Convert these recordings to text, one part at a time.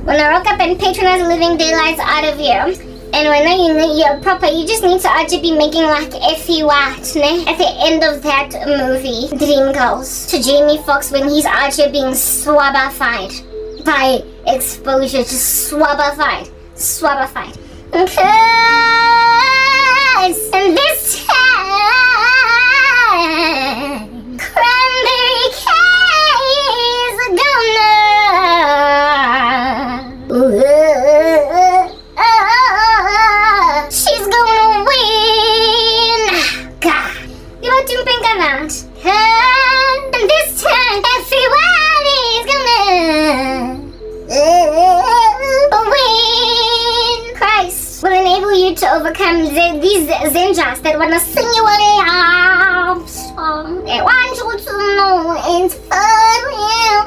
Wanna rock up and patronize the living daylights out of you. And when you're proper, you just need to actually be making like Effie White, ne? At the end of that movie, Dreamgirls, to Jamie Foxx when he's actually being swabbified by exposure, just swabbified. Cause, and this time, cranberry cake is gonna she's gonna win. God, you want to think about? And this time, everybody's gonna win. Christ will enable you to overcome these zinjas that wanna sing you a love song. They want you to know it's for real.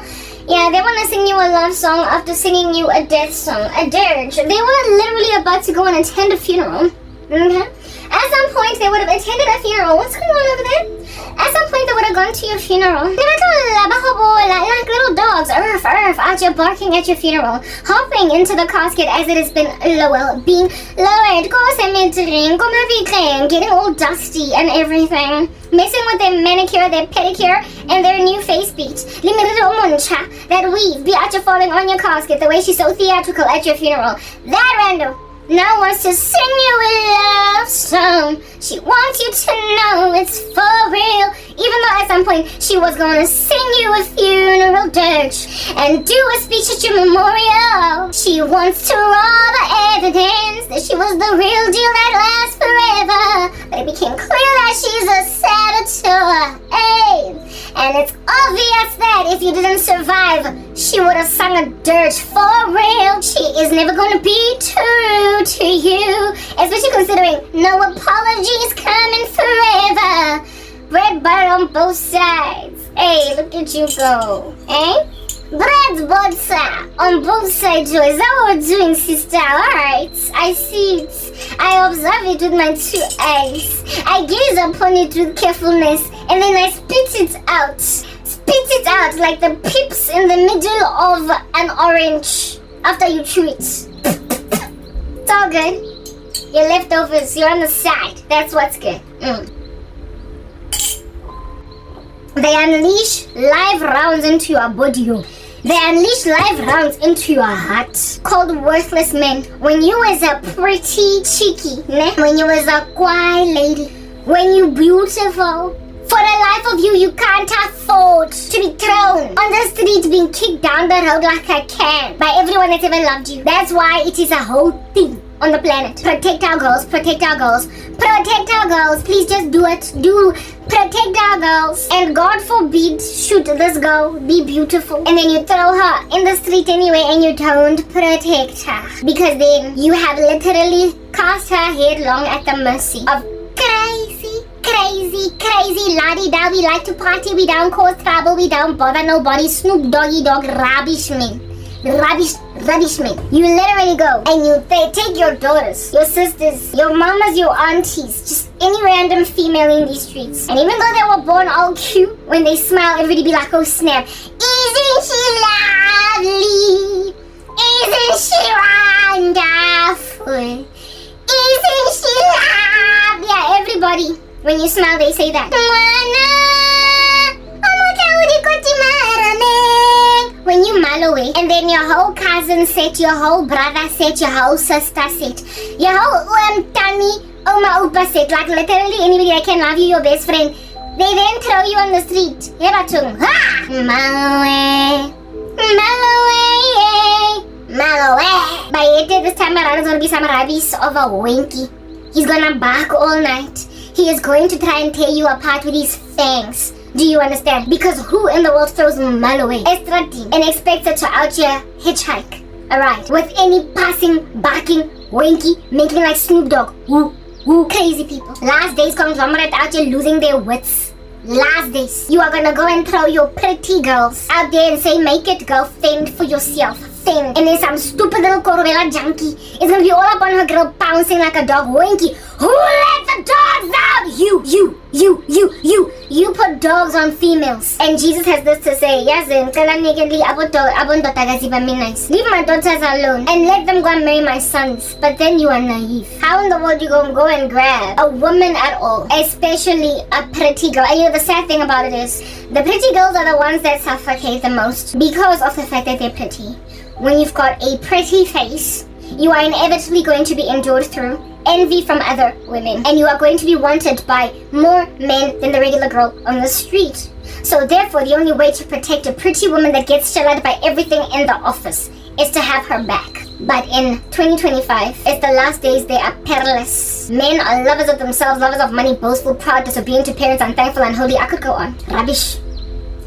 Yeah, they want to sing you a love song after singing you a death song, a dirge. They were literally about to go and attend a funeral. Okay? At some point, they would have attended a funeral. What's going on over there? At some point, they would have gone to your funeral. They were like little dogs, out here barking at your funeral, hopping into the casket as it has been being lowered. Getting all dusty and everything. Messing with their manicure, their pedicure, and their new face beat. That weave be out falling on your casket the way she's so theatrical at your funeral. That random now wants to sing you a love song. She wants you to know it's for real. Even though at some point she was going to sing you a funeral dirge and do a speech at your memorial. She wants to rob evidence that she was the real deal that lasts forever. But it became clear that she's a saboteur. Hey. And it's obvious that if you didn't survive, she would have sung a dirge for real. She is never going to be true to you, especially considering no apologies coming forever. Bread butter on both sides. Hey, look at you go. Eh? Bread butter on both sides, Joy. Is that what we're doing, sister? Alright, I see it. I observe it with my 2 eyes. I gaze upon it with carefulness, and then I spit it out. Spit it out like the pips in the middle of an orange after you chew it. It's all good. Your leftovers, you're on the side. That's what's good. They unleash live rounds into your body. They unleash live rounds into your heart. Called worthless men. When you was a pretty cheeky, ne? When you was a quiet lady. When you beautiful. For the life of you can't afford to be thrown on the street, being kicked down the road like a can by everyone that's ever loved you. That's why it is a whole thing on the planet. Protect our girls, protect our girls, protect our girls. Please just do it. Protect our girls. And God forbid, shoot this girl be beautiful and then you throw her in the street anyway and you don't protect her. Because then you have literally cast her headlong at the mercy of crazy la-di-da. We like to party, we don't cause trouble, we don't bother nobody. Snoop Doggy Dogg rubbish men. Rubbish men. You literally go and you take your daughters, your sisters, your mamas, your aunties, just any random female in these streets. And even though they were born all cute, when they smile, everybody be like, oh snap. Isn't she lovely? Isn't she wonderful? Isn't she lovely? Yeah, everybody. When you smile, they say that. When you mal away, and then your whole cousin set, your whole brother set, your whole sister set, your whole Tani, Oma, Upa set, like literally anybody that can love you, your best friend, they then throw you on the street. Mal away. By it, this time around, it's gonna be some rubbish of a winky. He's gonna bark all night. He is going to try and tear you apart with his fangs. Do you understand? Because who in the world throws mal away and expects her to out here hitchhike? Alright, with any passing, barking, winky, making like Snoop Dogg. Woo, crazy people. Last days conglomerate out here losing their wits. Last days. You are gonna go and throw your pretty girls out there and say, make it, girl, fend for yourself. Fend. And then some stupid little Corvella junkie is gonna be all up on her girl, pouncing like a dog. Winky, who let the the dogs out! You put dogs on females. And Jesus has this to say, leave my daughters alone and let them go and marry my sons. But then you are naive. How in the world you gonna go and grab a woman at all, especially a pretty girl? And the sad thing about it is, the pretty girls are the ones that suffocate the most because of the fact that they're pretty. When you've got a pretty face, you are inevitably going to be endured through envy from other women, and you are going to be wanted by more men than the regular girl on the street. So therefore, the only way to protect a pretty woman that gets shelled by everything in the office is to have her back. But in 2025, it's the last days, they are perilous. Men are lovers of themselves, lovers of money, boastful, proud, disobedient to parents, unthankful, unholy. I could go on. Rubbish.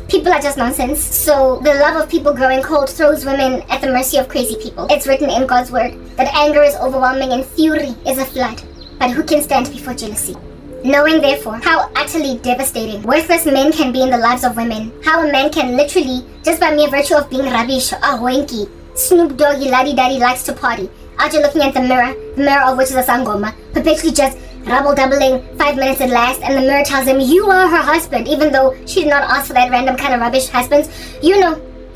People are just nonsense. So the love of people growing cold throws women at the mercy of crazy people. It's written in God's word that anger is overwhelming and fury is a flood. But who can stand before jealousy? Knowing therefore how utterly devastating worthless men can be in the lives of women, how a man can literally, just by mere virtue of being rubbish, a wanky, Snoop Doggy, Laddy likes to party, after looking at the mirror of which is a sangoma, perpetually just double-doubling 5 minutes at last, and the mirror tells him you are her husband, even though she did not ask for that random kind of rubbish husband.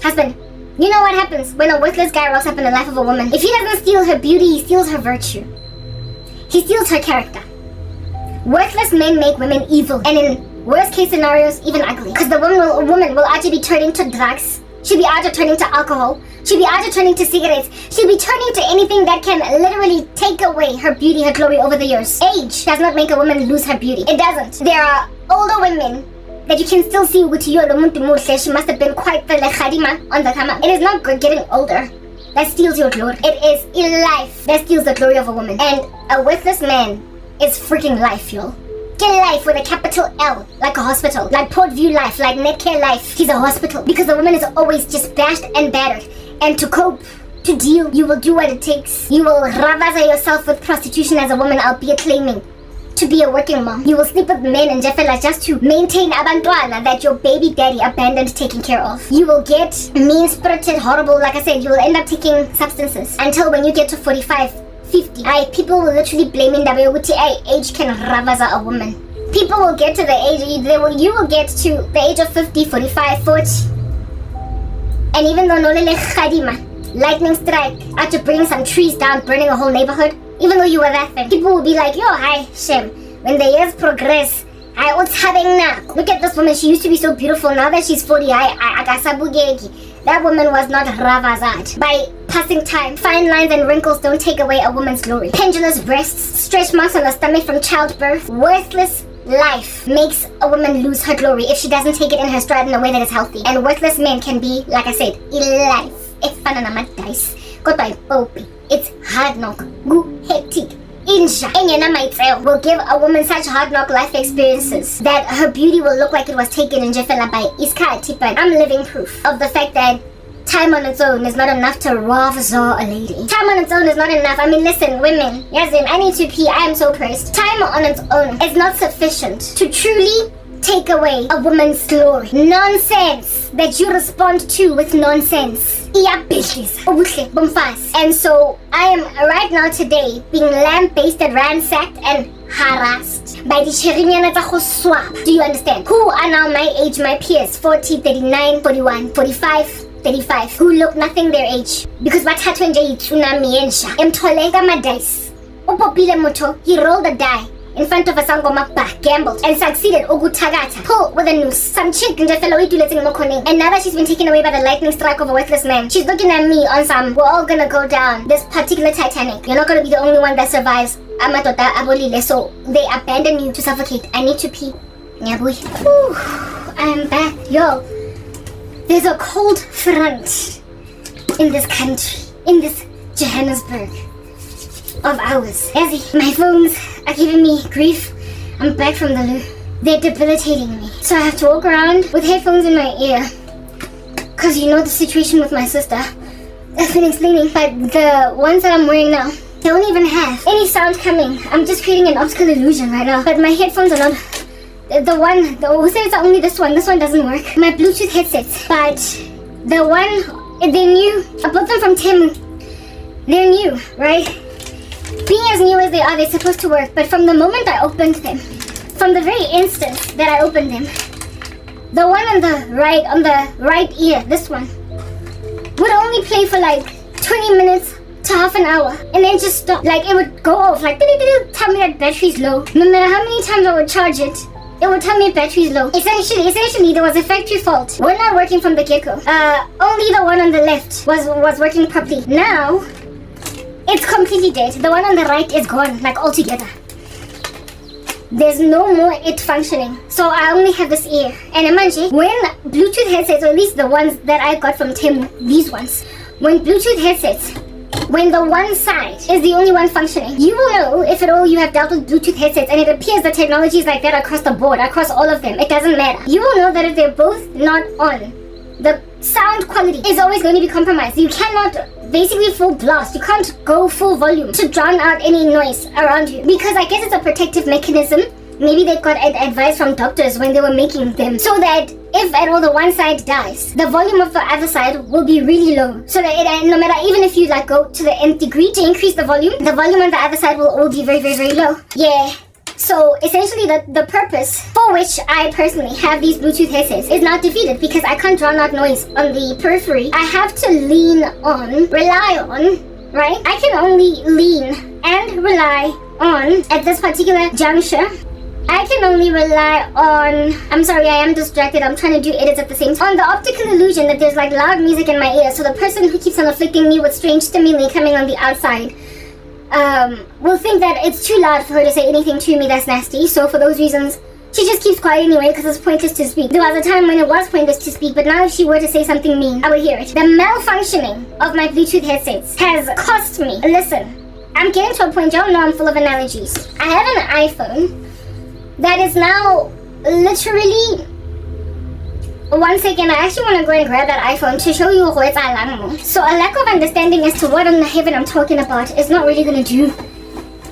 Husband, you know what happens when a worthless guy rocks up in the life of a woman? If he doesn't steal her beauty, he steals her virtue. He steals her character. Worthless men make women evil, and in worst case scenarios, even ugly. Because the woman will either be turning to drugs, she'll be either turning to alcohol, she'll be either turning to cigarettes, she'll be turning to anything that can literally take away her beauty, her glory over the years. Age does not make a woman lose her beauty. It doesn't. There are older women that you can still see with you. She must have been quite the lechadima on the kama. It is not good getting older that steals your glory. It is life that steals the glory of a woman. And a worthless man is freaking life, y'all. Get life with a capital L, like a hospital, like Port View life, like Netcare life. He's a hospital because the woman is always just bashed and battered. And to cope, to deal, you will do what it takes. You will ravaza yourself with prostitution as a woman, albeit claiming to be a working mom. You will sleep with men and jefela just to maintain abantwana that your baby daddy abandoned taking care of. You will get mean-spirited, horrible, like I said, you will end up taking substances until when you get to 45, 50. People will literally blame in age can ravaza a woman. People will get to the age, you will get to the age of 50, 45, 40. And even though Nolele Khadima, lightning strike, after bringing some trees down, burning a whole neighborhood, even though you were that thing, people will be like, yo, hi, Shem. When the years progress, what's happening now? Look at this woman, she used to be so beautiful. Now that she's 40, that woman was not ravazat. By passing time, fine lines and wrinkles don't take away a woman's glory. Pendulous breasts, stretch marks on the stomach from childbirth, worthless life makes a woman lose her glory if she doesn't take it in her stride in a way that is healthy. And worthless men can be, like I said, life. It's hard knock, hectic. Will give a woman such hard knock life experiences that her beauty will look like it was taken in Jefela by Iskati. But I'm living proof of the fact that time on its own is not enough to ravza a lady. Time on its own is not enough. I mean, listen, women, Yazim, I need to pee. I am so pressed. Time on its own is not sufficient to truly take away a woman's glory. Nonsense that you respond to with nonsense. And so I am right now today being lamb-basted, ransacked, and harassed by the Cherinyana swap. Do you understand? Who are now my age, my peers, 40, 39, 41, 45, 35, who look nothing their age. Because bathathwe nje yitsunami ensha. Emtholega madais. Upopile moto, he rolled a die in front of a sangoma, gambled and succeeded. Ogutagata, pull with a noose. Some chick nje fellow letting mokoning. And now that she's been taken away by the lightning strike of a worthless man, she's looking at me on some, we're all gonna go down this particular Titanic. You're not gonna be the only one that survives. Amatota abolile, so they abandon you to suffocate. I need to pee. Nyabui. I'm back. Yo, there's a cold front in this country, in this Johannesburg of ours. Ezzy, my phones are giving me grief. I'm back from the loo. They're debilitating me. So I have to walk around with headphones in my ear. Cause you know the situation with my sister. I've been explaining, but the ones that I'm wearing now, they don't even have any sound coming. I'm just creating an optical illusion right now. But my headphones are not. Who said it's only this one? This one doesn't work. My Bluetooth headsets. But the one, they're new. I bought them from Temu. They're new, right? Being as new as they are, they're supposed to work. But from the moment I opened them, from the very instant that I opened them, the one on the right ear, this one, would only play for like 20 minutes to half an hour and then just stop. Like it would go off, like tell me that battery's low. No matter how many times I would charge it, it would tell me battery's low. Essentially, there was a factory fault. We're not working from the get-go. Only the one on the left was working properly. Now, it's completely dead. The one on the right is gone, like altogether. There's no more it functioning. So I only have this ear. And imagine, when Bluetooth headsets, or at least the ones that I got from Temu, these ones, when Bluetooth headsets, when the one side is the only one functioning, you will know if at all you have dealt with Bluetooth headsets, and it appears the technology is like that across the board, across all of them. It doesn't matter. You will know that if they're both not on, the sound quality is always going to be compromised. You cannot basically full blast. You can't go full volume to drown out any noise around you, because I guess it's a protective mechanism. Maybe they got advice from doctors when they were making them, so that if at all the one side dies, the volume of the other side will be really low, so that no matter, even if you like go to the nth degree to increase the volume on the other side will all be very, very, very low. Yeah. So essentially the purpose for which I personally have these Bluetooth headsets is not defeated, because I can't drown out noise on the periphery. I have to rely on, right? I can only lean and rely on, at this particular juncture, I can only rely on, I'm sorry, I am distracted, I'm trying to do edits at the same time, on the optical illusion that there's like loud music in my ear. So the person who keeps on afflicting me with strange stimuli coming on the outside will think that it's too loud for her to say anything to me that's nasty. So for those reasons, she just keeps quiet anyway, because it's pointless to speak. There was a time when it was pointless to speak, but now if she were to say something mean, I would hear it. The malfunctioning of my Bluetooth headsets has cost me. Listen, I'm getting to a point, y'all know I'm full of analogies. I have an iPhone that is now literally, one second, I actually want to go and grab that iPhone to show you what it's alarm. So a lack of understanding as to what in the heaven I'm talking about is not really going to do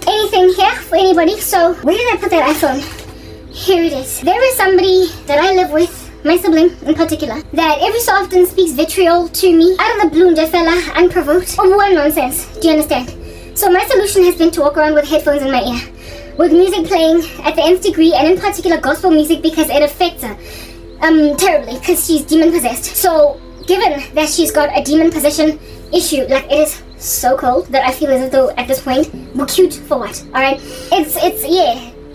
anything here for anybody. So where did I put that iPhone? Here it is. There is somebody that I live with, my sibling in particular, that every so often speaks vitriol to me out of the blue, fella, unprovoked. Oh, what nonsense. Do you understand? So my solution has been to walk around with headphones in my ear, with music playing at the nth degree, and in particular gospel music, because it affects her terribly, because she's demon possessed. So given that she's got a demon possession issue, like it is so cold that I feel as though at this point we're cute for what? Alright,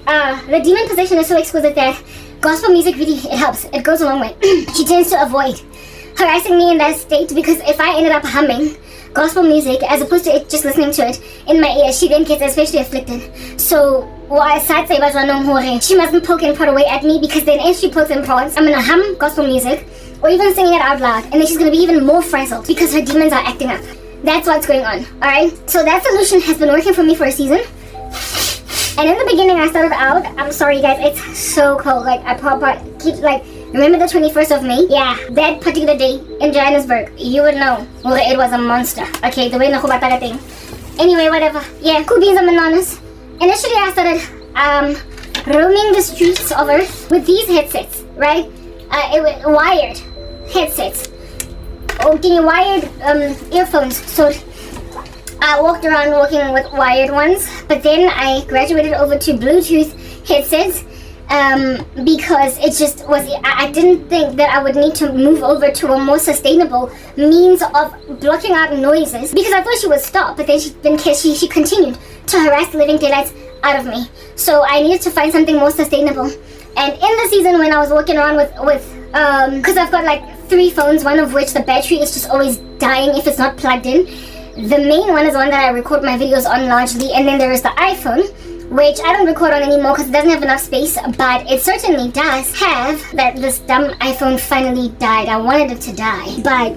the demon possession is so exquisite that gospel music really, it helps, it goes a long way. She tends to avoid harassing me in that state, because if I ended up humming gospel music as opposed to it just listening to it in my ear, she then gets especially afflicted. So she mustn't poke and prod away at me, because then if she pokes and prods, I'm gonna hum gospel music or even singing it out loud, and then she's gonna be even more frazzled because her demons are acting up. That's what's going on. Alright, so that solution has been working for me for a season. And in the beginning I started out, I'm sorry guys, it's so cold, like I keep like, remember the 21st of May? Yeah, that particular day in Johannesburg, you would know, well, it was a monster. Okay, the way na thing. Anyway, whatever. Yeah, cool beans and bananas. Initially I started roaming the streets of Earth with these headsets, right? It was wired headsets. Wired earphones. So I walked around walking with wired ones, but then I graduated over to Bluetooth headsets because it just was, I didn't think that I would need to move over to a more sustainable means of blocking out noises, because I thought she would stop, but then she continued to harass the living daylights out of me. So I needed to find something more sustainable. And in the season when I was walking around with because I've got like 3 phones, one of which the battery is just always dying if it's not plugged in. The main one is the one that I record my videos on largely, and then there is the iPhone, which I don't record on anymore because it doesn't have enough space, but it certainly does have that. This dumb iPhone finally died. I wanted it to die, but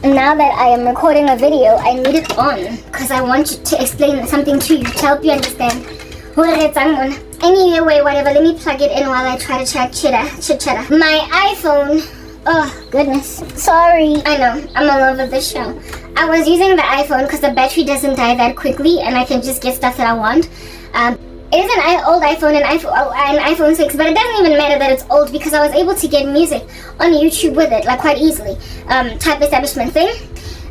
now that I am recording a video, I need it on because I want to explain something to you to help you understand. Anyway, whatever, let me plug it in while I try to chit chatter. My iPhone, oh goodness, sorry, I know, I'm all over this show. I was using the iPhone because the battery doesn't die that quickly and I can just get stuff that I want. It is an old iPhone, an iPhone 6, but it doesn't even matter that it's old because I was able to get music on YouTube with it, like quite easily. Type establishment thing.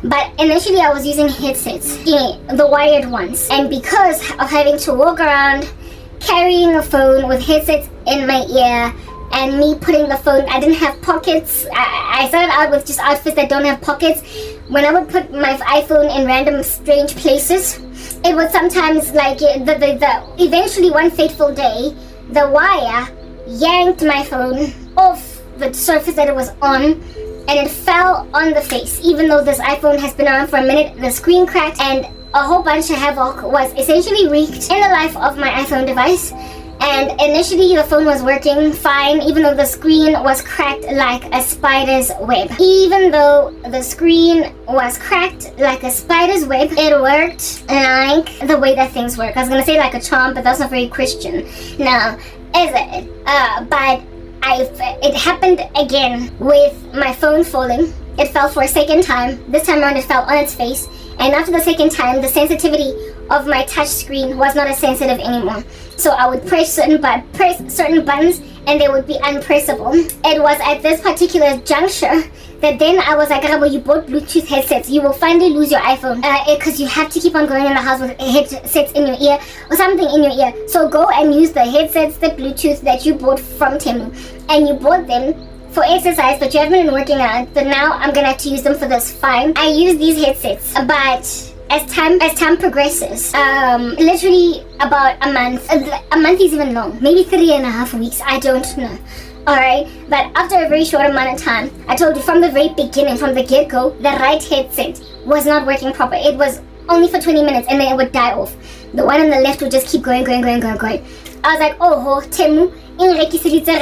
But initially I was using headsets, the wired ones. And because of having to walk around carrying a phone with headsets in my ear, and me putting the phone, I didn't have pockets. I started out with just outfits that don't have pockets. When I would put my iPhone in random strange places, it would sometimes like, eventually one fateful day, the wire yanked my phone off the surface that it was on, and it fell on the face. Even though this iPhone has been around for a minute, the screen cracked and a whole bunch of havoc was essentially wreaked in the life of my iPhone device. And initially the phone was working fine, even though the screen was cracked like a spider's web. Even though the screen was cracked like a spider's web, it worked like the way that things work. I was gonna say like a charm, but that's not very Christian. No, is it? But it happened again with my phone falling. It fell for a second time. This time around it fell on its face. And after the second time, the sensitivity of my touch screen was not as sensitive anymore. So I would press certain buttons and they would be unpressable. It was at this particular juncture that then I was like, Karabo, you bought Bluetooth headsets. You will finally lose your iPhone because you have to keep on going in the house with headsets in your ear or something in your ear. So go and use the headsets, the Bluetooth that you bought from Temu. And you bought them for exercise, but you haven't been working out. But now I'm gonna have to use them for this. Fine. I use these headsets, but as time progresses, literally about a month is even long, maybe 3.5 weeks, I don't know. Alright, but after a very short amount of time, I told you from the very beginning, from the get-go, the right headset was not working proper. It was only for 20 minutes and then it would die off. The one on the left would just keep going. I was like, oh, Temu,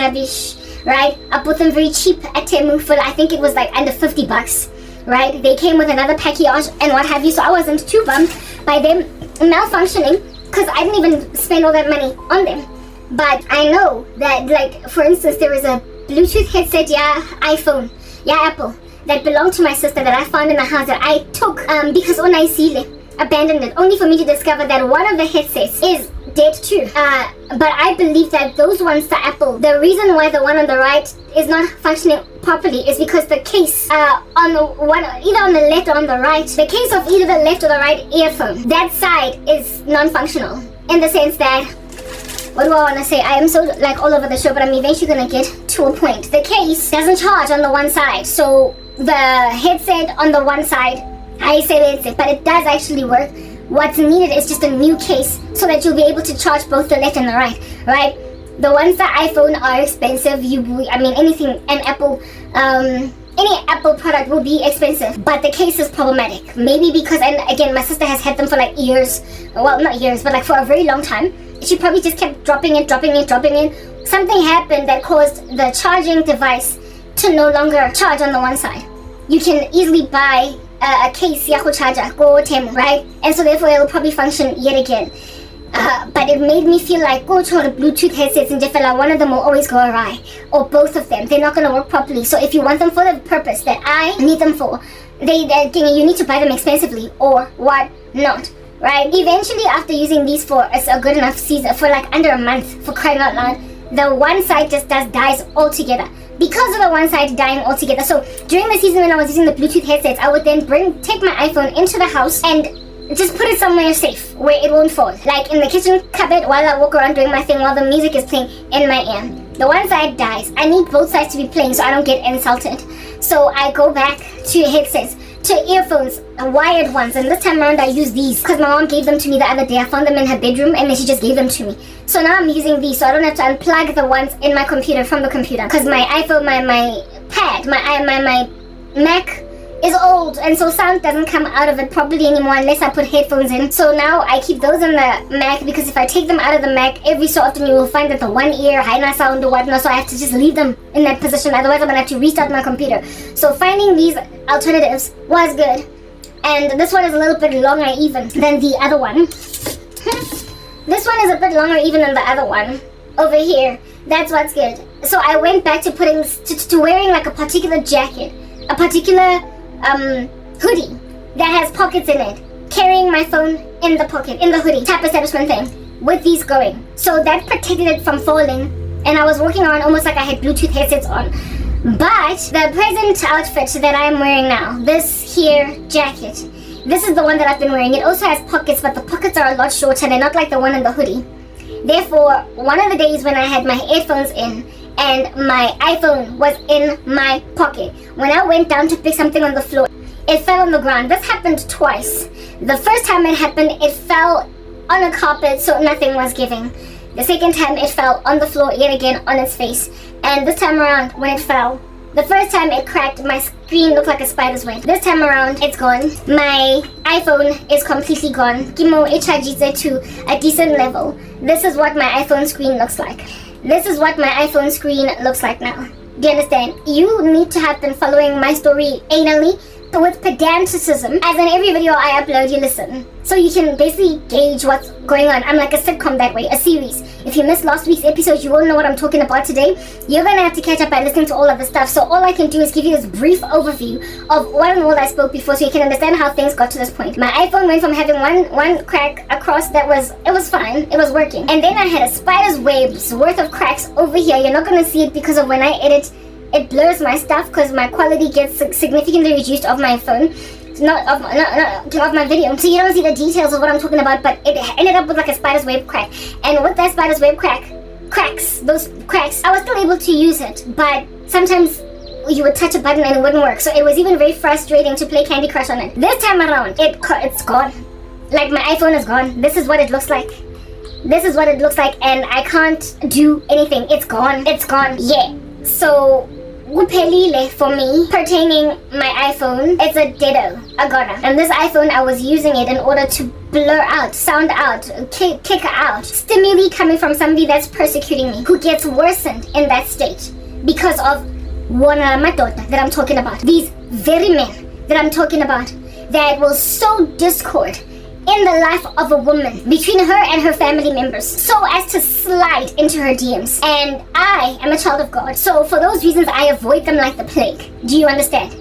rubbish. Right, I bought them very cheap at Temu for, I think it was like under $50. Right, they came with another package and what have you, so I wasn't too bummed by them malfunctioning because I didn't even spend all that money on them. But I know that, like, for instance, there was a Bluetooth headset, iPhone, Apple, that belonged to my sister that I found in the house that I took because Onaisile abandoned it, only for me to discover that one of the headsets is dead too. But I believe that those ones, the Apple, the reason why the one on the right is not functioning properly is because the case on the one, either on the left or on the right, the case of either the left or the right earphone, that side is non-functional in the sense that, what do I want to say? I am so like all over the show, but I'm eventually gonna get to a point. The case doesn't charge on the one side, so the headset on the one side, I say headset, but it does actually work. What's needed is just a new case so that you'll be able to charge both the left and the right, right? The ones that iPhone are expensive. Anything, any Apple product will be expensive, but the case is problematic. Maybe because, and again, my sister has had them for like years. Well, not years, but like for a very long time. She probably just kept dropping it. Something happened that caused the charging device to no longer charge on the one side. You can easily buy a case Yahoo charger, go Temu, right? And so therefore it will probably function yet again. But it made me feel like go to the Bluetooth headsets in Jeffela, one of them will always go awry, or both of them. They're not going to work properly. So if you want them for the purpose that I need them for, you need to buy them expensively or what not, right? Eventually, after using these for a good enough season, for like under a month, for crying out loud, the one side just dies altogether. Because of the one side dying altogether. So during the season when I was using the Bluetooth headsets, I would then take my iPhone into the house and just put it somewhere safe where it won't fall. Like in the kitchen cupboard while I walk around doing my thing while the music is playing in my ear. The one side dies. I need both sides to be playing so I don't get insulted. So I go back to headsets, to earphones, wired ones, and this time around I use these because my mom gave them to me the other day. I found them in her bedroom and then she just gave them to me. So now I'm using these so I don't have to unplug the ones in my computer from the computer because my iPhone, my pad, my Mac is old and so sound doesn't come out of it properly anymore unless I put headphones in. So now I keep those in the Mac because if I take them out of the Mac every so often you will find that the one ear high sound or whatnot, so I have to just leave them in that position, otherwise I'm gonna have to restart my computer. So finding these alternatives was good, and this one is a little bit longer even than the other one. This one is a bit longer even than the other one over here. That's what's good. So I went back to wearing like a particular jacket, a particular hoodie that has pockets in it, carrying my phone in the pocket, in the hoodie, tap establishment thing, with these going. So that protected it from falling, and I was walking around almost like I had Bluetooth headsets on. But the present outfit that I'm wearing now, this here jacket, this is the one that I've been wearing. It also has pockets, but the pockets are a lot shorter. They're not like the one in the hoodie. Therefore, one of the days when I had my headphones in and my iPhone was in my pocket, when I went down to pick something on the floor, it fell on the ground. This happened twice. The first time it happened, it fell on a carpet, so nothing was giving. The second time, it fell on the floor yet again on its face. And this time around, when it fell, the first time it cracked, my screen looked like a spider's web. This time around, it's gone. My iPhone is completely gone. Gimo it to a decent level. This is what my iPhone screen looks like. This is what my iPhone screen looks like now. Do you understand? You need to have been following my story anally, with pedanticism, as in every video I upload, you listen. So you can basically gauge what's going on. I'm like a sitcom that way, a series. If you missed last week's episode, you won't know what I'm talking about today. You're gonna have to catch up by listening to all of the stuff. So all I can do is give you this brief overview of what and all I spoke before, so you can understand how things got to this point. My iPhone went from having one crack across it was fine, it was working. And then I had a spider's web's worth of cracks over here. You're not gonna see it because of when I edit, it blurs my stuff because my quality gets significantly reduced of my phone, not of my video, so you don't see the details of what I'm talking about. But it ended up with like a spider's web crack, and with that spider's web those cracks, I was still able to use it, but sometimes you would touch a button and it wouldn't work. So it was even very frustrating to play Candy Crush on it. This time around, it's gone. Like, my iPhone is gone. This is what it looks like. This is what it looks like, and I can't do anything. It's gone. It's gone. Yeah. So kuphelile for me pertaining my iPhone. It's a ditto, agora. And this iPhone, I was using it in order to blur out, sound out, kick out stimuli coming from somebody that's persecuting me, who gets worsened in that state because of one of my daughter that I'm talking about. These very men that I'm talking about that will sow discord in the life of a woman between her and her family members, so as to slide into her DMs. And I am a child of God, so for those reasons I avoid them like the plague. Do you understand?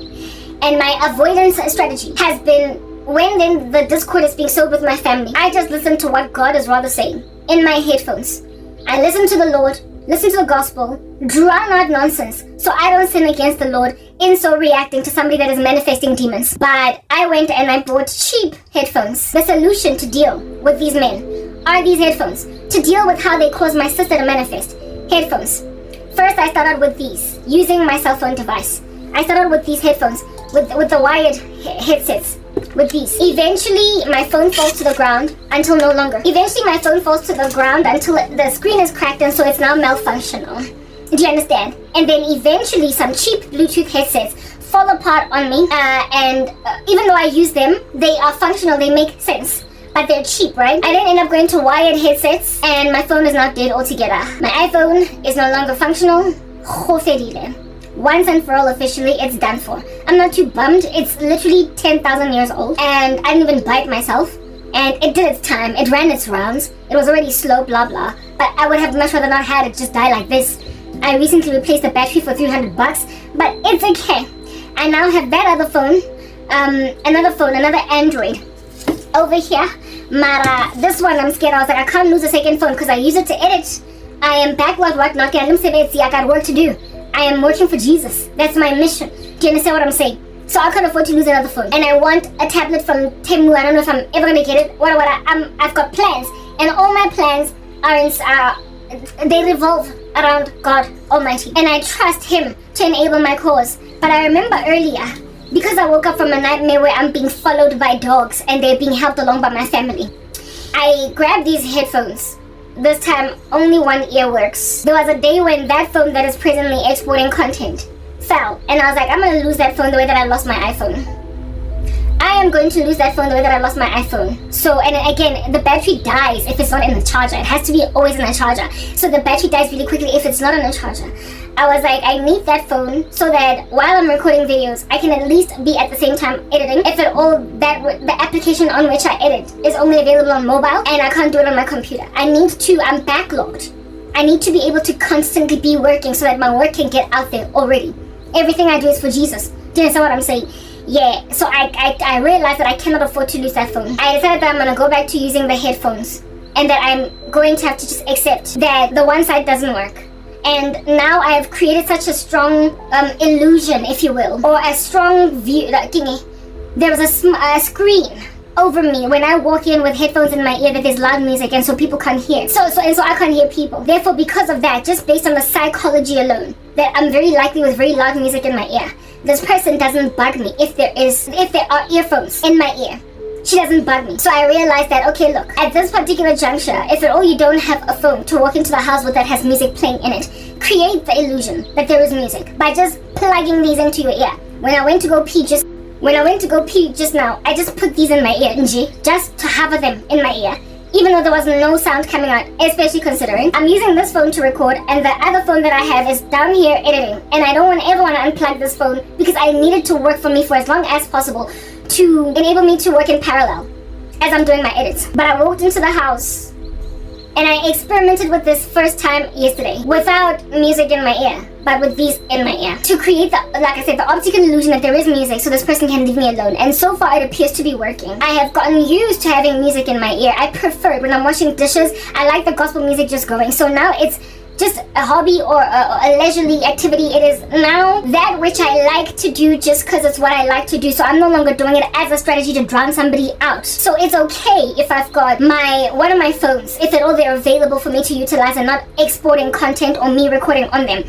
And my avoidance strategy has been, when then the discord is being sowed with my family, I just listen to what God is rather saying in my headphones. I listen to the Lord, listen to the gospel, drown out nonsense, so I don't sin against the Lord in so reacting to somebody that is manifesting demons. But I went and I bought cheap headphones. The solution to deal with these men are these headphones, to deal with how they cause my sister to manifest. Headphones. First, I started with these, using my cell phone device. I started with these headphones, with the wired headsets. With these. Eventually, my phone falls to the ground until no longer. Eventually, my phone falls to the ground until the screen is cracked, and so it's now malfunctional. Do you understand? And then eventually, some cheap Bluetooth headsets fall apart on me. Even though I use them, they are functional, they make sense. But they're cheap, right? I then end up going to wired headsets, and my phone is now dead altogether. My iPhone is no longer functional. Once and for all, officially, it's done for. I'm not too bummed. It's literally 10,000 years old, and I didn't even buy it myself. And it did its time. It ran its rounds. It was already slow, blah blah. But I would have much rather not had it just die like this. I recently replaced the battery for $300, but it's okay. I now have that other phone, another Android over here. Mara, this one I'm scared. I was like, I can't lose a second phone because I use it to edit. I am backward whatnot. I got work to do. I am working for Jesus. That's my mission. Do you understand what I'm saying? So I can't afford to lose another phone. And I want a tablet from Temu. I don't know if I'm ever gonna get it. I've got plans, and all my plans they revolve around God Almighty, and I trust Him to enable my cause. But I remember earlier, because I woke up from a nightmare where I'm being followed by dogs and they're being helped along by my family, I grabbed these headphones. This time, only one ear works. There was a day when that phone that is presently exporting content fell, and I was like, I'm going to lose that phone the way that I lost my iPhone. I am going to lose that phone the way that I lost my iPhone. So, and again, the battery dies if it's not in the charger. It has to be always in the charger. So the battery dies really quickly if it's not in the charger. I was like, I need that phone so that while I'm recording videos, I can at least be at the same time editing. If at all, the application on which I edit is only available on mobile, and I can't do it on my computer. I'm backlogged. I need to be able to constantly be working so that my work can get out there already. Everything I do is for Jesus. Do you understand what I'm saying? Yeah, so I realized that I cannot afford to lose that phone. I decided that I'm going to go back to using the headphones, and that I'm going to have to just accept that the one side doesn't work. And now I have created such a strong illusion, if you will, or a strong view. There was a screen over me when I walk in with headphones in my ear that there's loud music, and so people can't hear. So I can't hear people. Therefore, because of that, just based on the psychology alone, that I'm very likely with very loud music in my ear. This person doesn't bug me if there are earphones in my ear. She doesn't bug me. So I realized that, okay, look, at this particular juncture, if at all you don't have a phone to walk into the house with that has music playing in it, create the illusion that there is music by just plugging these into your ear. When I went to go pee just now, I just put these in my ear, just to have them in my ear, even though there was no sound coming out, especially considering I'm using this phone to record and the other phone that I have is down here editing, and I don't ever want to unplug this phone because I need it to work for me for as long as possible to enable me to work in parallel as I'm doing my edits. But I walked into the house and I experimented with this first time yesterday without music in my ear, but with these in my ear, to create the optical illusion that there is music so this person can leave me alone. And so far it appears to be working. I have gotten used to having music in my ear. I prefer it when I'm washing dishes. I like the gospel music just going. So now it's just a hobby or a leisurely activity. It is now that which I like to do just because it's what I like to do. So I'm no longer doing it as a strategy to drown somebody out. So it's okay if I've got one of my phones, if at all they're available for me to utilize and not exporting content or me recording on them.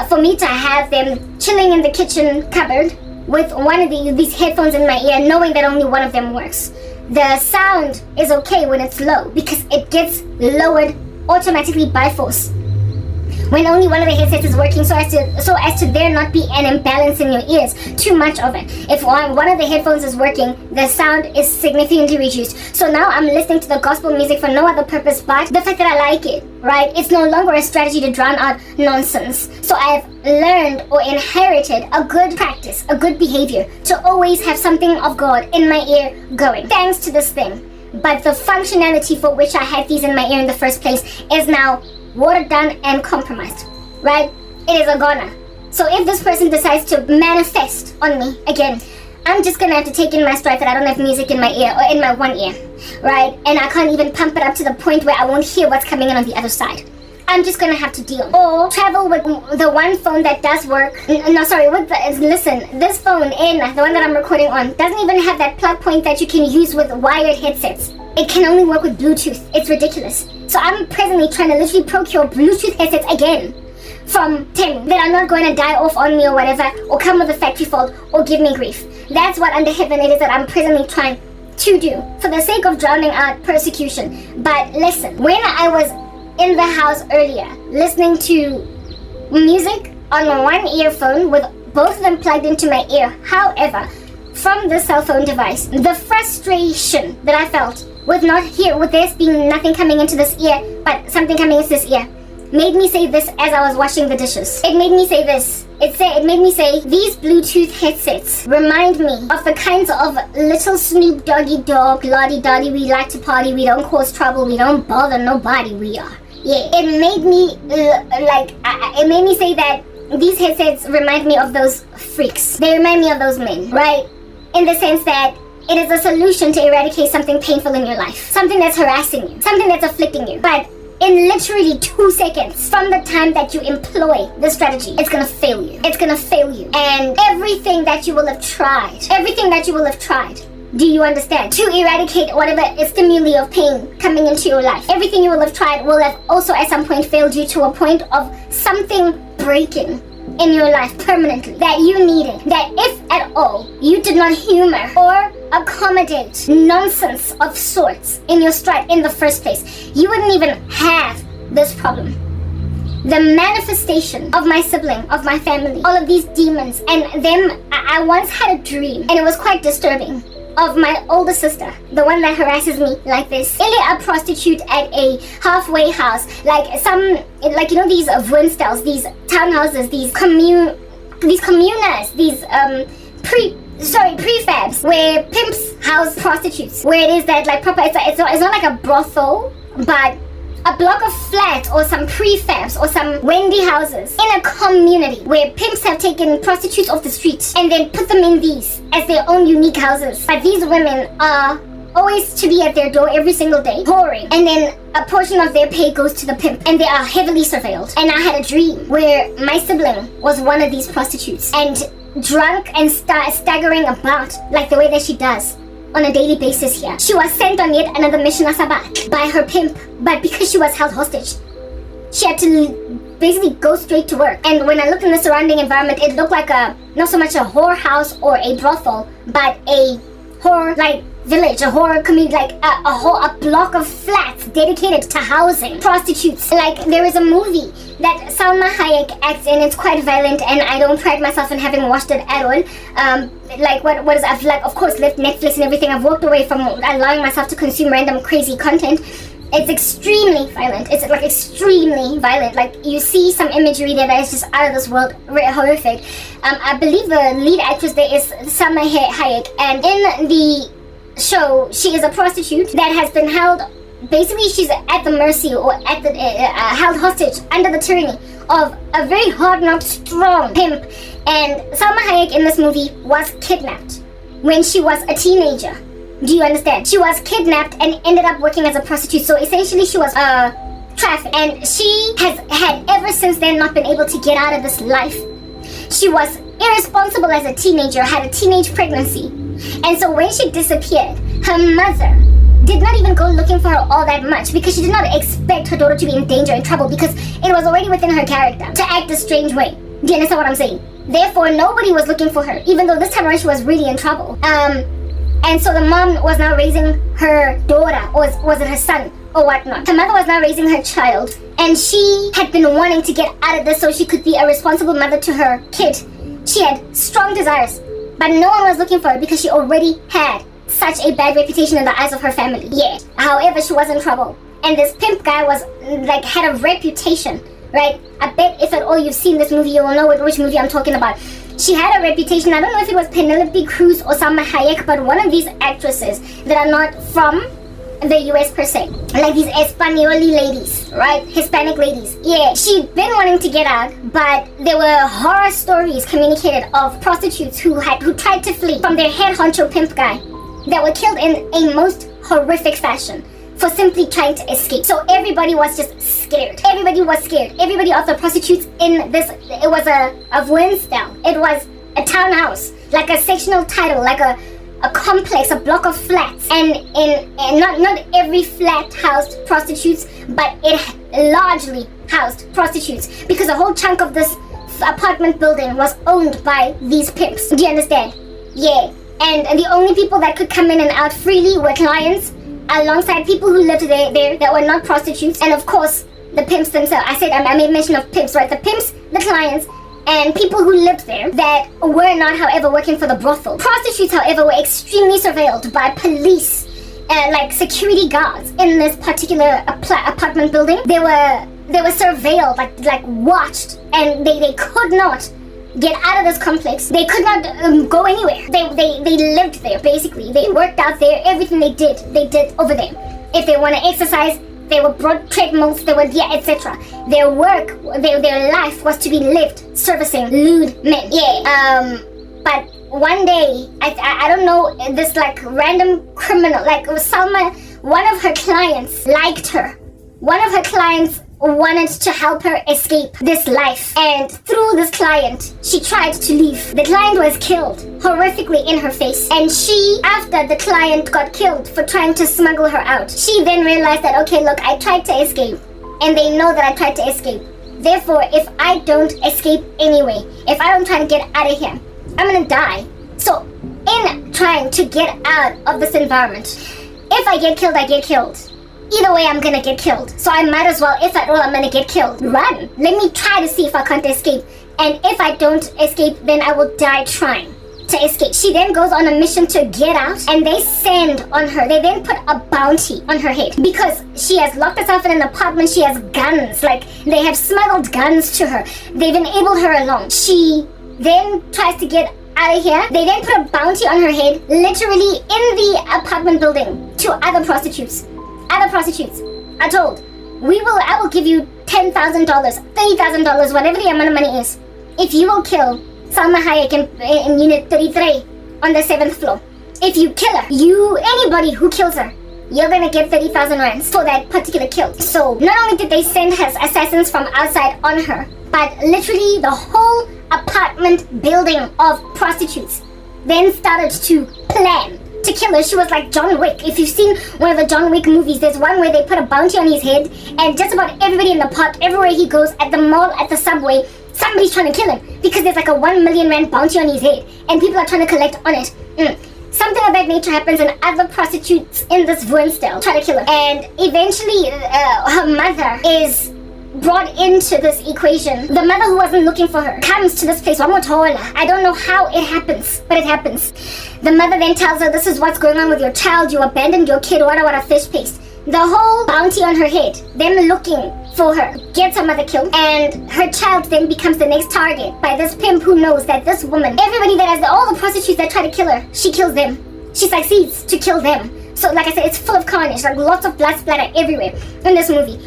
For me to have them chilling in the kitchen cupboard with one of these headphones in my ear, knowing that only one of them works. The sound is okay when it's low because it gets lowered automatically by force when only one of the headsets is working, so as to there not be an imbalance in your ears, too much of it. If one of the headphones is working, the sound is significantly reduced. So now I'm listening to the gospel music for no other purpose but the fact that I like it, right? It's no longer a strategy to drown out nonsense. So I've learned or inherited a good practice, a good behavior, to always have something of God in my ear going, thanks to this thing. But the functionality for which I had these in my ear in the first place is now watered down and compromised, right? It is a goner. So if this person decides to manifest on me again, I'm just gonna have to take in my stride that I don't have music in my ear or in my one ear, right? And I can't even pump it up to the point where I won't hear what's coming in on the other side. I'm just gonna have to deal or travel with the one phone that does work. Listen, this phone the one that I'm recording on doesn't even have that plug point that you can use with wired headsets. It can only work with Bluetooth. It's ridiculous. So I'm presently trying to literally procure Bluetooth headsets again from Temu that are not going to die off on me or whatever, or come with a factory fault or give me grief. That's what under heaven it is that I'm presently trying to do for the sake of drowning out persecution. But listen, when I was in the house earlier listening to music on one earphone with both of them plugged into my ear, however, from the cell phone device, the frustration that I felt with there being nothing coming into this ear but something coming into this ear made me say this as I was washing the dishes. It made me say this. It made me say, these Bluetooth headsets remind me of the kinds of little Snoop Doggy Dog, Lottie Dottie, we like to party, we don't cause trouble, we don't bother nobody, we are. Yeah, it made me say that these headsets remind me of those freaks. They remind me of those men, right? In the sense that it is a solution to eradicate something painful in your life, something that's harassing you, something that's afflicting you. But in literally 2 seconds from the time that you employ this strategy, it's gonna fail you. It's gonna fail you. And everything that you will have tried, do you understand? To eradicate whatever stimuli of pain coming into your life, everything you will have tried will have also at some point failed you to a point of something breaking in your life permanently that you needed, that if at all you did not humor or accommodate nonsense of sorts in your stride in the first place, you wouldn't even have this problem. The manifestation of my sibling, of my family, all of these demons and them, I once had a dream and it was quite disturbing, of my older sister, the one that harasses me like this, a prostitute at a halfway house, these woonstels, these townhouses, these communas, these prefabs where pimps house prostitutes, where it is that like proper, it's not like a brothel, but a block of flats or some prefabs or some Wendy houses in a community where pimps have taken prostitutes off the street and then put them in these as their own unique houses. But these women are always to be at their door every single day, whoring, and then a portion of their pay goes to the pimp, and they are heavily surveilled. And I had a dream where my sibling was one of these prostitutes, and drunk and staggering about like the way that she does on a daily basis here. She was sent on yet another mission by her pimp, but because she was held hostage, she had to basically go straight to work. And when I looked in the surrounding environment, it looked like not so much a whorehouse or a brothel, but a whore like village, a whore community, like a block of flats dedicated to housing prostitutes. Like, there is a movie that Salma Hayek acts in. It's quite violent, and I don't pride myself in having watched it at all. Like what is I've like of course left Netflix and everything. I've walked away from allowing myself to consume random crazy content. It's extremely violent. It's like extremely violent. Like, you see some imagery there that is just out of this world, horrific. I believe the lead actress there is Salma Hayek, and in the show, she is a prostitute that has been held. Basically, she's at the mercy or at the held hostage under the tyranny of a very hard-knocked, strong pimp. And Salma Hayek in this movie was kidnapped when she was a teenager. Do you understand? She was kidnapped and ended up working as a prostitute. So essentially, she was trafficked, and she has had ever since then not been able to get out of this life. She was irresponsible as a teenager, had a teenage pregnancy, and so when she disappeared, her mother did not even go looking for her all that much, because she did not expect her daughter to be in danger and trouble, because it was already within her character to act a strange way. Do you understand what I'm saying? Therefore, nobody was looking for her, even though this time around she was really in trouble. And so the mom was now raising her daughter, or was it her son, or whatnot. Her mother was now raising her child, and she had been wanting to get out of this so she could be a responsible mother to her kid. She had strong desires, but no one was looking for her because she already had such a bad reputation in the eyes of her family. Yeah. However, she was in trouble, and this pimp guy was like had a reputation, right? I bet if at all you've seen this movie, you will know which movie I'm talking about. She had a reputation. I don't know if it was Penelope Cruz or Salma Hayek, but one of these actresses that are not from the US per se, like these Espanoli ladies, right? Hispanic ladies. Yeah, she'd been wanting to get out, but there were horror stories communicated of prostitutes who tried to flee from their head honcho pimp guy that were killed in a most horrific fashion for simply trying to escape. So everybody was just scared. Everybody was scared. Everybody of the prostitutes in this, it was a Winsdale. It was a townhouse, like a sectional title, like a complex, a block of flats, and not every flat housed prostitutes, but it largely housed prostitutes, because a whole chunk of this apartment building was owned by these pimps. Do you understand? Yeah. And the only people that could come in and out freely were clients, alongside people who lived there that were not prostitutes, and of course the pimps themselves. I made mention of pimps, right? The pimps, the clients, and people who lived there that were not, however, working for the brothel. Prostitutes, however, were extremely surveilled by police, like security guards in this particular apartment building. They were surveilled, like watched, and they could not get out of this complex. They could not go anywhere. They lived there, basically. They worked out there. Everything they did over there. If they want to exercise, they were brought treadmills, they were, etc. Their work, their life was to be lived servicing lewd men. Yeah. But one day, I don't know, this like random criminal, like Salma, one of her clients liked her. One of her clients wanted to help her escape this life, and through this client she tried to leave. The client was killed horrifically in her face, and she, after the client got killed for trying to smuggle her out, she then realized that, okay, look, I tried to escape, and they know that I tried to escape. Therefore, if I don't escape anyway, if I don't try to get out of here, I'm gonna die. So in trying to get out of this environment, if I get killed, I get killed. Either way, I'm gonna get killed. So I might as well, if at all I'm gonna get killed, run. Let me try to see if I can't escape. And if I don't escape, then I will die trying to escape. She then goes on a mission to get out, and they send on her. They then put a bounty on her head because she has locked herself in an apartment. She has guns. Like, they have smuggled guns to her. They've enabled her along. She then tries to get out of here. They then put a bounty on her head, literally in the apartment building, to other prostitutes. Other prostitutes are told, I will give you $10,000, $30,000, whatever the amount of money is, if you will kill Salma Hayek in Unit 33 on the 7th floor. If you kill her, anybody who kills her, you're gonna get 30,000 rands for that particular kill. So not only did they send his assassins from outside on her, but literally the whole apartment building of prostitutes then started to plan to kill her. She was like John Wick. If you've seen one of the John Wick movies, there's one where they put a bounty on his head, and just about everybody in the park, everywhere he goes, at the mall, at the subway, somebody's trying to kill him because there's like a 1 million rand bounty on his head and people are trying to collect on it. Something of that nature happens, and other prostitutes in this Woenstel try to kill her. And eventually her mother is brought into this equation. The mother who wasn't looking for her comes to this place. I don't know how it happens, but it happens. The mother then tells her, this is what's going on with your child. You abandoned your kid. What a fish paste. The whole bounty on her head, them looking for her, gets her mother killed, and her child then becomes the next target by this pimp who knows that this woman, everybody that has all the prostitutes that try to kill her, she kills them. She succeeds to kill them. So like I said, it's full of carnage, like lots of blood splatter everywhere in this movie.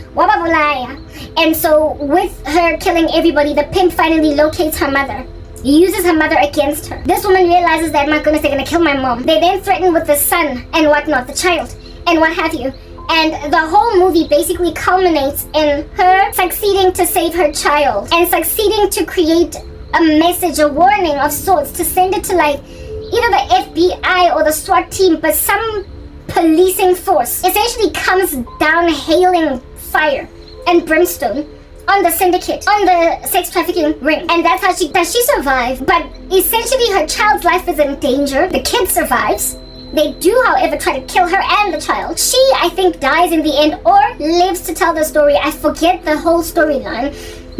And so with her killing everybody, the pimp finally locates her mother, uses her mother against her. This woman realizes that, my goodness, they're gonna kill my mom. They then threaten with the son and whatnot, the child, and what have you. And the whole movie basically culminates in her succeeding to save her child and succeeding to create a message, a warning of sorts, to send it to like either the FBI or the SWAT team, but some policing force essentially comes down hailing fire and brimstone on the syndicate, on the sex trafficking ring. And that's how she survive. But essentially her child's life is in danger. The kid survives. They do, however, try to kill her and the child. She, I think, dies in the end or lives to tell the story. I forget the whole storyline.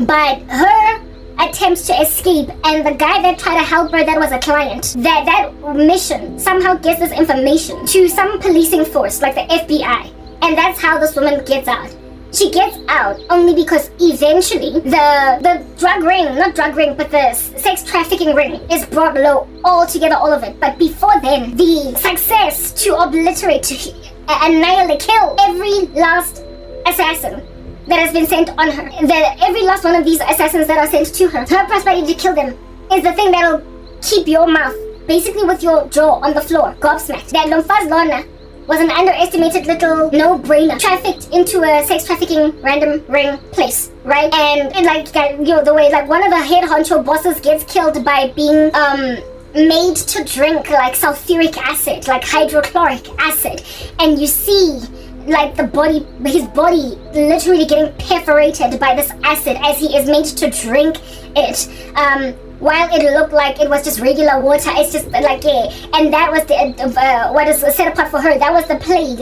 But her attempts to escape, and the guy that tried to help her, that was a client, that mission somehow gets this information to some policing force like the FBI. And that's how this woman gets out. She gets out only because eventually the drug ring, not drug ring, but the sex trafficking ring is brought low altogether, all of it. But before then, the success to obliterate, to annihilate, kill every last assassin that has been sent on her, every last one of these assassins that are sent to her prosperity to kill them is the thing that'll keep your mouth basically with your jaw on the floor, gobsmacked. That Lomfaz Lorna was an underestimated little no-brainer, trafficked into a sex trafficking random ring place, right? And like, the way like one of the head honcho bosses gets killed by being made to drink like sulfuric acid, like hydrochloric acid, and you see like his body literally getting perforated by this acid as he is made to drink it. While it looked like it was just regular water, it's just like, yeah. And that was what is set apart for her. That was the plague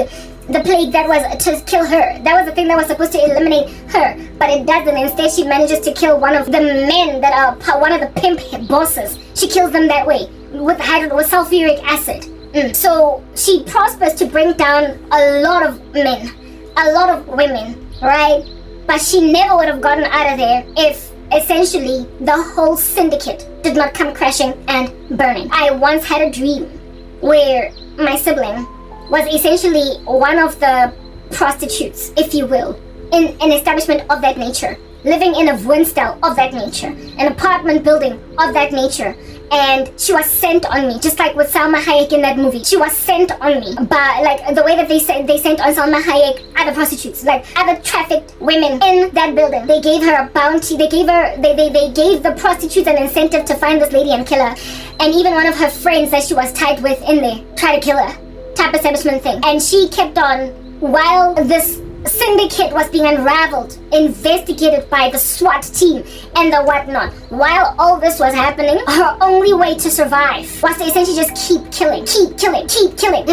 that was to kill her. That was the thing that was supposed to eliminate her, but it doesn't. Instead, she manages to kill one of the men that are one of the pimp bosses. She kills them that way with sulfuric acid. So she prospers to bring down a lot of men, a lot of women, right? But she never would have gotten out of there if essentially the whole syndicate did not come crashing and burning. I once had a dream where my sibling was essentially one of the prostitutes, if you will, in an establishment of that nature, living in a Woenstel of that nature, an apartment building of that nature. And she was sent on me, just like with Salma Hayek in that movie. She was sent on me, but like the way that they sent on Salma Hayek other prostitutes, like other trafficked women in that building. They gave her a bounty. They gave the prostitutes an incentive to find this lady and kill her. And even one of her friends that she was tied with in there tried to kill her, type establishment thing. And she kept on while this syndicate was being unraveled, investigated by the SWAT team and the whatnot. While all this was happening, her only way to survive was to essentially just keep killing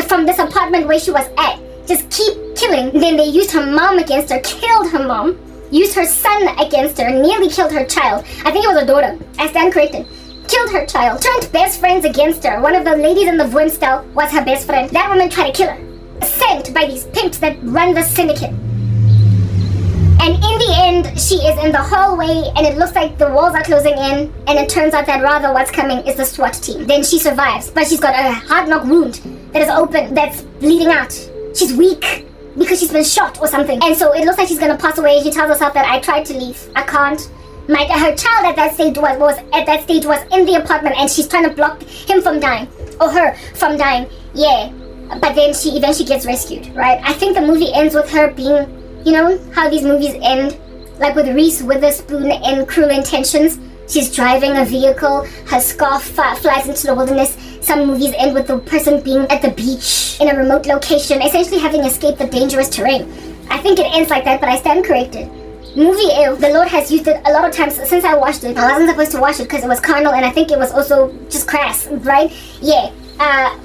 from this apartment where she was at. Just keep killing. Then they used her mom against her, killed her mom, used her son against her, nearly killed her child. I think it was a daughter. I stand corrected. Killed her child, turned best friends against her. One of the ladies in the Woenstel was her best friend. That woman tried to kill her, sent by these pimps that run the syndicate. And in the end, she is in the hallway, and it looks like the walls are closing in, and it turns out that rather what's coming is the SWAT team. Then she survives, but she's got a hard knock wound that is open, that's bleeding out. She's weak because she's been shot or something. And so it looks like she's gonna pass away. She tells herself that I tried to leave, I can't. Her child at that stage was in the apartment, and she's trying to block him from dying, or her from dying. Yeah. but then she eventually gets rescued, right? I think the movie ends with her being, you know how these movies end, like with Reese Witherspoon in Cruel Intentions. She's driving a vehicle, her scarf flies into the wilderness. Some movies end with the person being at the beach in a remote location, essentially having escaped the dangerous terrain. I think it ends like that, but I stand corrected. Movie the Lord has used it a lot of times since I watched it. I wasn't supposed to watch it because it was carnal, and I think it was also just crass, right? Yeah.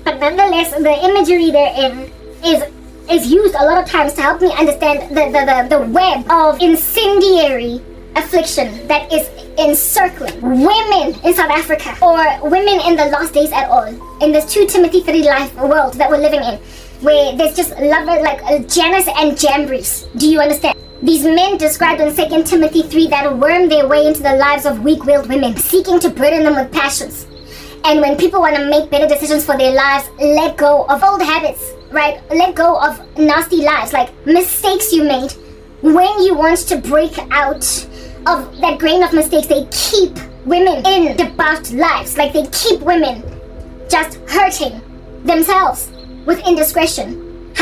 But nonetheless, the imagery therein is used a lot of times to help me understand the web of incendiary affliction that is encircling women in South Africa, or women in the last days at all, in this 2 Timothy 3 life world that we're living in, where there's just lovers like Janus and Jambres. Do you understand? These men described in 2 Timothy 3 that worm their way into the lives of weak-willed women, seeking to burden them with passions. And when people want to make better decisions for their lives, let go of old habits, right? Let go of nasty lives, like mistakes you made. When you want to break out of that grain of mistakes, they keep women in debauched lives. Like they keep women just hurting themselves with indiscretion.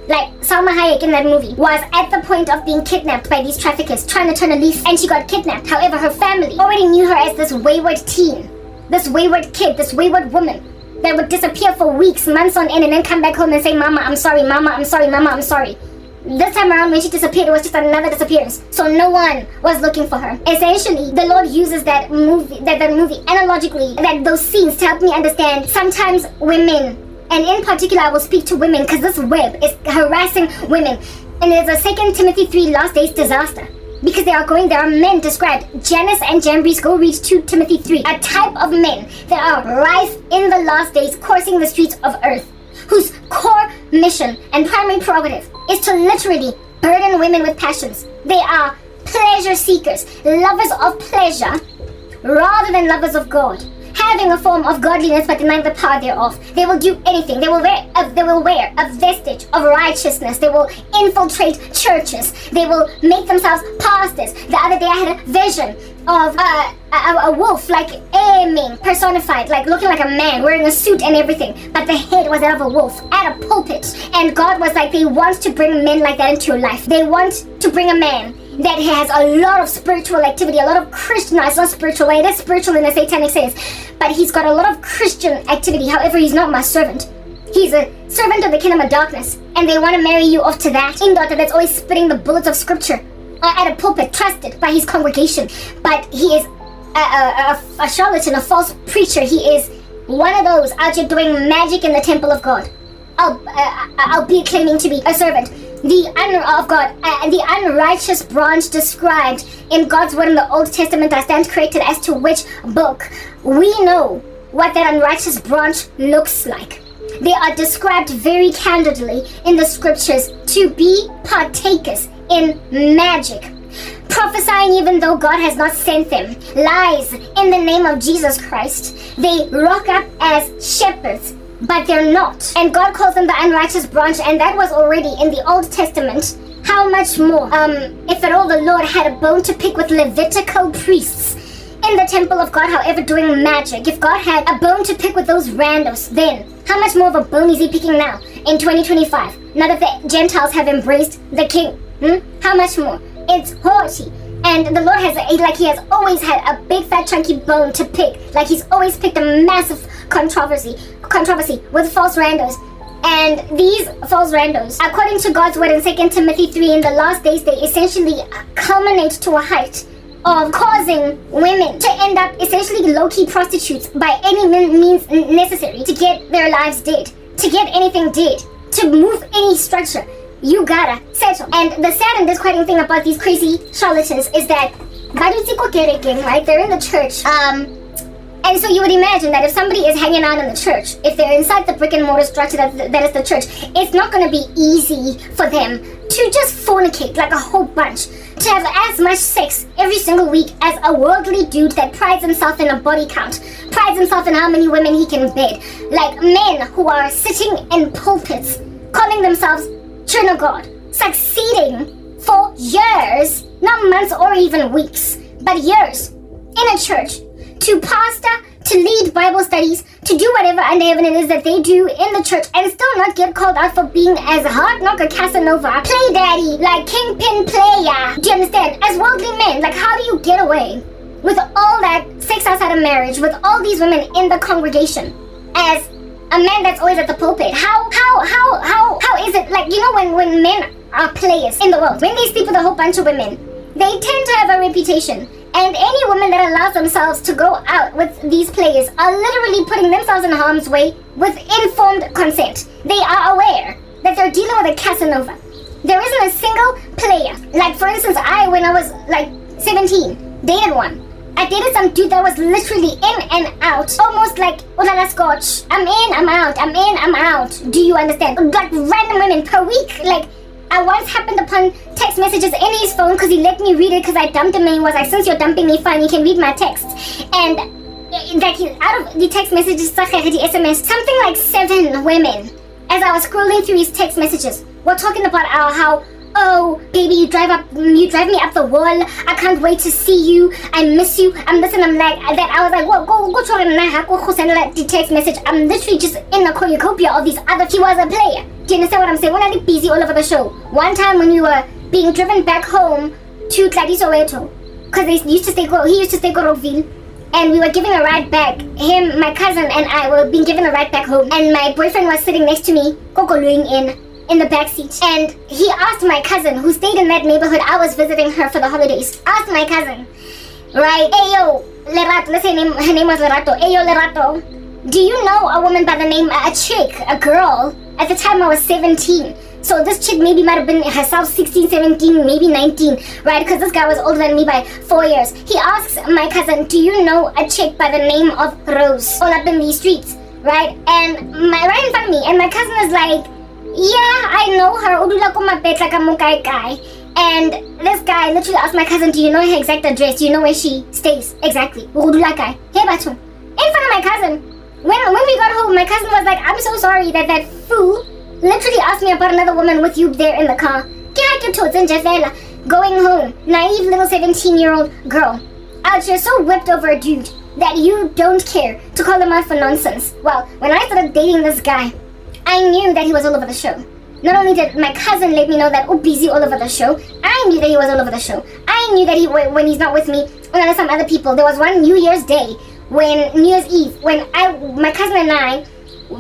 Like Salma Hayek in that movie was at the point of being kidnapped by these traffickers, trying to turn a leaf, and she got kidnapped. However, her family already knew her as this wayward teen, this wayward kid, this wayward woman that would disappear for weeks, months on end, and then come back home and say, "Mama, I'm sorry, Mama, I'm sorry, Mama, I'm sorry." This time around, when she disappeared, it was just another disappearance. So no one was looking for her. Essentially, the Lord uses that movie analogically, those scenes to help me understand sometimes women, and in particular, I will speak to women because this web is harassing women. And there's a 2 Timothy 3 last days disaster. Because there are men described, Janus and Jambres, go read 2 Timothy 3, a type of men that are rife in the last days, coursing the streets of earth, whose core mission and primary prerogative is to literally burden women with passions. They are pleasure seekers, lovers of pleasure rather than lovers of God, having a form of godliness but denying the power thereof. They will do anything. They will wear a vestige of righteousness. They will infiltrate churches. They will make themselves pastors. The other day I had a vision of a wolf, like aiming, personified, like looking like a man, wearing a suit and everything, but the head was that of a wolf at a pulpit. And God was like, they want to bring men like that into your life. They want to bring a man that has a lot of spiritual activity, a lot of Christian, no, it's not spiritual, it is spiritual in a satanic sense, but he's got a lot of Christian activity. However, he's not my servant. He's a servant of the kingdom of darkness, and they want to marry you off to that daughter that's always spitting the bullets of scripture at a pulpit, trusted by his congregation. But he is a charlatan, a false preacher. He is one of those out here doing magic in the temple of God, albeit claiming to be a servant. The unrighteous branch described in God's word in the Old Testament, I stand corrected as to which book. We know what that unrighteous branch looks like. They are described very candidly in the scriptures to be partakers in magic, prophesying even though God has not sent them, lies in the name of Jesus Christ. They rock up as shepherds, but they're not. And God calls them the unrighteous branch, and that was already in the Old Testament. How much more, if at all the Lord had a bone to pick with Levitical priests in the temple of God, however, doing magic. If God had a bone to pick with those randos, then how much more of a bone is he picking now in 2025? Now that the Gentiles have embraced the King. How much more? It's haughty. And the Lord has, like he has always had a big fat chunky bone to pick. Like he's always picked a massive controversy with false randos. And these false randos, according to God's word in 2 Timothy 3, in the last days, they essentially culminate to a height of causing women to end up essentially low-key prostitutes by any means necessary to get their lives dead, to get anything dead, to move any structure. You gotta settle. And the sad and disquieting thing about these crazy charlatans is that right? They're in the church. And so you would imagine that if somebody is hanging out in the church, if they're inside the brick and mortar structure that is the church, it's not going to be easy for them to just fornicate like a whole bunch, to have as much sex every single week as a worldly dude that prides himself in a body count, prides himself in how many women he can bed, like men who are sitting in pulpits, calling themselves children of God, succeeding for years, not months or even weeks, but years in a church, to pastor, to lead Bible studies, to do whatever under heaven it is that they do in the church, and still not get called out for being as hard knocker Casanova, play daddy, like kingpin player. Do you understand? As worldly men, like how do you get away with all that sex outside of marriage, with all these women in the congregation, as a man that's always at the pulpit? How is it, like, you know, when men are players in the world, when they sleep with a whole bunch of women, they tend to have a reputation. And any woman that allows themselves to go out with these players are literally putting themselves in harm's way with informed consent. They are aware that they're dealing with a Casanova. There isn't a single player. Like, for instance, when I was like 17, dated one. I dated some dude that was literally in and out, almost like Ulala Scotch. I'm in, I'm out, I'm in, I'm out. Do you understand? Like random women per week. Like, I once happened upon text messages in his phone because he let me read it because I dumped him and he was like, since you're dumping me, fine, you can read my texts. And like out of the text messages, the SMS, something like 7 women, as I was scrolling through his text messages, were talking about how, oh, baby, you drive me up the wall. I can't wait to see you. I miss you. I'm this and I'm like that. I was like, whoa, go try and send the text message. I'm literally just in the cornucopia of these other. He was a player. Do you understand what I'm saying? We're not busy all over the show. One time when we were being driven back home to Soweto, because he used to stay Rockville, and we were giving a ride back. Him, my cousin, and I were being given a ride back home, and my boyfriend was sitting next to me, in the back seat, and he asked my cousin, who stayed in that neighborhood. I was visiting her for the holidays. Asked my cousin, right? Ayo, Lerato. Let's say her name was Lerato. Ayo, Lerato. Do you know a woman by the name, a chick, a girl? At the time I was 17. So this chick maybe might have been herself 16, 17, maybe 19, right? Because this guy was older than me by 4 years. He asks my cousin, do you know a chick by the name of Rose? All up in these streets, right? And right in front of me. And my cousin is like, yeah, I know her. And this guy literally asked my cousin, do you know her exact address? Do you know where she stays? Exactly. In front of my cousin. When we got home, my cousin was like, I'm so sorry that fool literally asked me about another woman with you there in the car. Going home, naive little 17-year-old girl, out here so whipped over a dude that you don't care to call him out for nonsense. Well, when I started dating this guy, I knew that he was all over the show. Not only did my cousin let me know that busy all over the show, I knew that he was all over the show. I knew that when he's not with me, and some other people. There was one New Year's Day, New Year's Eve, when my cousin and I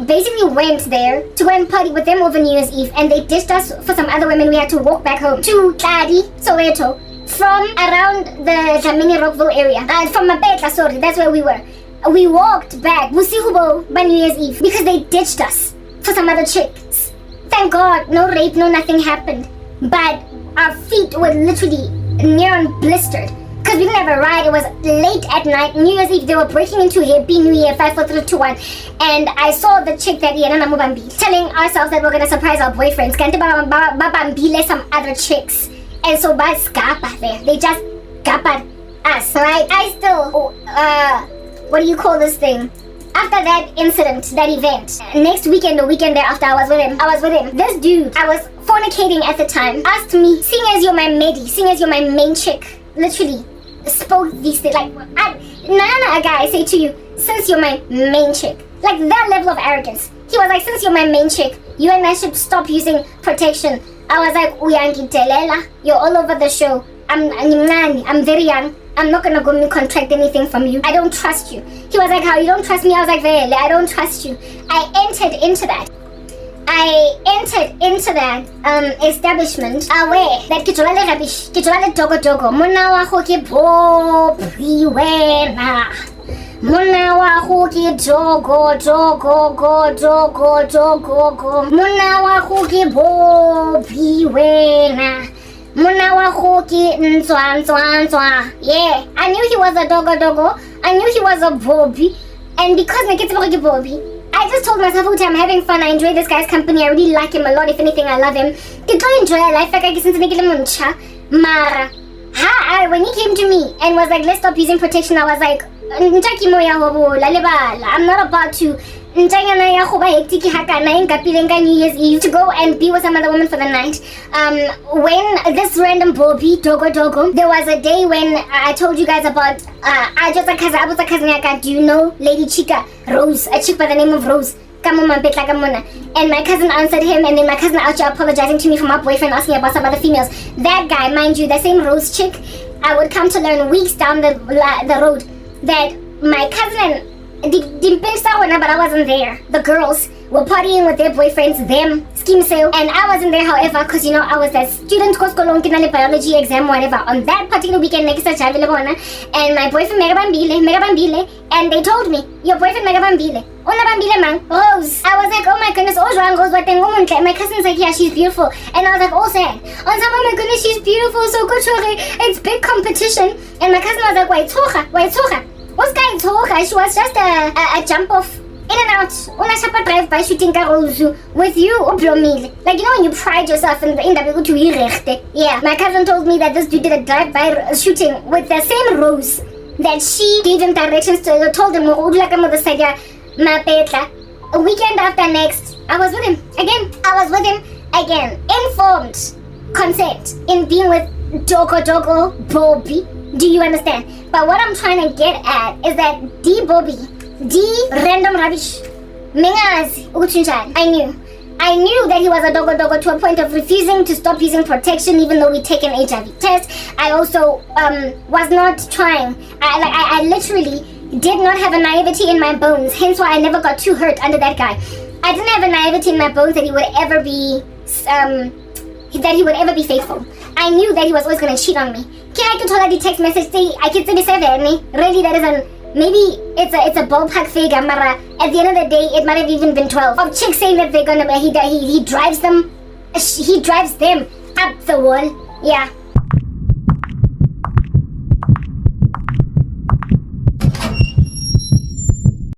basically went there to go and party with them over New Year's Eve, and they ditched us for some other women. We had to walk back home to Soweto, from around the Dlamini Rockville area. From Mapetla, sorry, that's where we were. We walked back by New Year's Eve because they ditched us for some other chicks. Thank God, no rape, no nothing happened. But our feet were literally near on blistered. Because we didn't have a ride, it was late at night, New Year's Eve, they were breaking into Happy New Year, 5, 4, 3, 2, 1. And I saw the chick that telling ourselves that we're going to surprise our boyfriends. Some other chicks. And so by scapa there, they just scapa us, right? I still, what do you call this thing? After that incident, that event, next weekend, the weekend thereafter, I was with him. This dude, I was fornicating at the time, asked me, seeing as you're my medi, seeing as you're my main chick, literally spoke these things, like, a guy, I say to you, since you're my main chick, like that level of arrogance. He was like, since you're my main chick, you and I should stop using protection. I was like, you're all over the show. I'm very young. I'm not gonna go contract anything from you. I don't trust you. He was like, how, you don't trust me? I was like, Vele, I don't trust you. I entered into that establishment aware that kitolale rubbish, kitolale dogo mona wa go ke bobi wena, mona wa go ke dogo mona wa go ke bobi wena, mona wa go ke ntswa. Yeah, I knew he was a dogo. I knew he was a bobi, and because I get to bobi, I just told myself, okay, I'm having fun. I enjoy this guy's company. I really like him a lot. If anything, I love him. Did I enjoy life? Mara, when he came to me and was like, let's stop using protection, I was like, I'm not about to Ntanyana ya go ba hectic hakana e nkapileng ka New Year's Eve to go and be with some other woman for the night. When this random Bobby Dogo, there was a day when I told you guys about I was a cousin. Do you know Lady Chica Rose, a chick by the name of Rose? And my cousin answered him, and then my cousin out here apologizing to me for my boyfriend asking about some other females. That guy, mind you, the same Rose chick, I would come to learn weeks down the road that my cousin didn't but I wasn't there. The girls were partying with their boyfriends, them, scheme sale, and I wasn't there, however, because you know I was that student biology exam, whatever, on that particular weekend next to and my boyfriend Megabambile, and they told me, your boyfriend Megabambile, man, Rose. I was like, oh my goodness, Rose, my cousin's like, yeah, she's beautiful, and I was like, all sad. Oh my goodness, she's beautiful, so good, it's big competition, and my cousin was like, wait, what's going on? She was just a jump off in and out. Una chapa drive by shooting Karabo with you, Oblomile. Like, you know when you pride yourself in the to rechte. Yeah, my cousin told me that this dude did a drive by shooting with the same Rose that she gave him directions to. Told him a weekend after next, I was with him again. Informed consent in being with Dogo Bobby. Do you understand? But what I'm trying to get at is that D Bobby, D random rubbish, Mingazi, I knew that he was a dogo to a point of refusing to stop using protection even though we take an HIV test. I also was not trying. I literally did not have a naivety in my bones, hence why I never got too hurt under that guy. I didn't have a naivety in my bones that he would ever be faithful. I knew that he was always going to cheat on me. I could tell the text message say I could say 7. Really, that is maybe it's a ballpark figure, Mara. At the end of the day, it might have even been 12. Of chicks saying that they're gonna he drives them up the wall. Yeah.